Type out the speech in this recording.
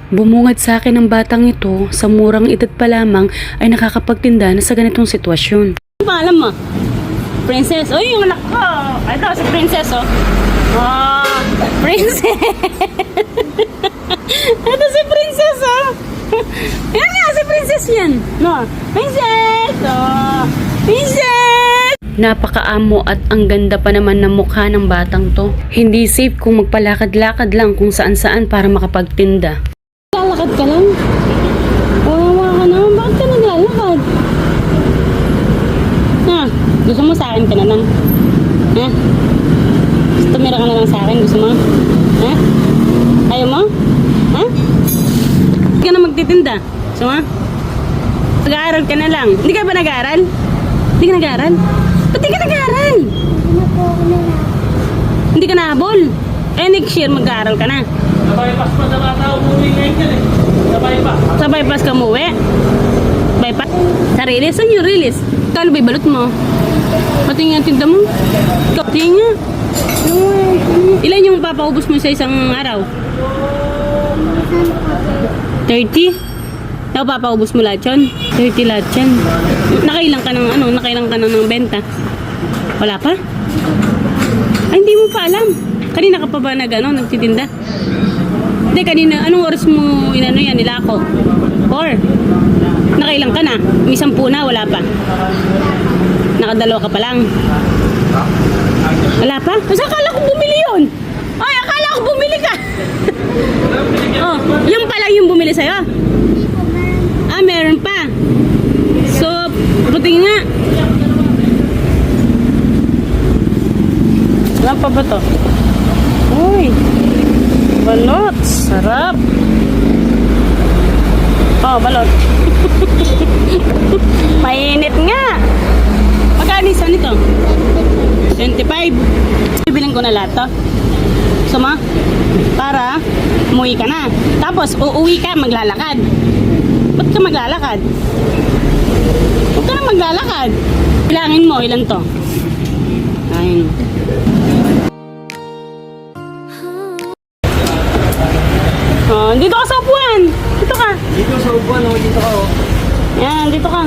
Bumungad sa akin ang batang ito, sa murang edad pa lamang ay nakakapagtinda na sa ganitong sitwasyon. Ano ba alam mo? Princess. Uy, yung anak ko. Ito, si Princess, oh. Oh, Princess. Ito si Princess, oh. Yan nga, si Princess yan. No, Princess. Oh, Princess. Napakaamo at ang ganda pa naman ng mukha ng batang to. Hindi safe kung magpalakad-lakad lang kung saan-saan para makapagtinda. Lalakad ka lang? Wawa ka naman. Bakit ka naglalakad? Ha? Gusto mo sa akin ka na lang? Ha? Tumira ka na lang sa akin? Gusto mo? Ha? Ayaw mo? Ha? Hindi ka na magtitinda? Gusto mo? Nag-aaral ka na lang. Hindi ka ba nag-aaral? Hindi ka nag-aaral? Ba't di ka nag-aaral? Hindi ka nahabol? Eh, next year mag-aaral ka na. Sa bypass pa sa bata, umuwi ngayon yan eh. Sa bypass. Sa bypass ka umuwi? Bypass? Sa release? Saan yung release? Kalo ba balot mo? Pati nga tinda mo? Pati nga. Ilan yung papaubos mo sa isang araw? 30? Ikaw papaubos mo lahat yun? 30 lahat yan. Nakailang ka ng ano? Nakailang ka ng benta? Wala pa? Ay, hindi mo pa alam. Kanina ka pa ba nagtitinda? Hindi, kanina, anong oras mo inano yan, nilako? Or, nakailang ka na? May 10 na, wala pa. Nakadalawa ka pa lang. Wala pa? Kasi akala ko bumili yun. Ay, akala ko bumili ka. Oh, yung pala yung bumili sa'yo? Ah, meron pa. So, buti nga. Wala pa ba to? Uy, balot. Sarap. Oh, balot. Mainit nga. Magkano isa nito? 25. Bibiling ko na lahat to. Suma? Para umuwi ka na. Tapos, uuwi ka, maglalakad. Ba't ka maglalakad? Huwag ka na maglalakad. Bilangin mo, ilan to? Ayun. Oh, dito ka sa upuan. Dito ka. Dito sa upuan, dito ka oh. Yan, dito ka.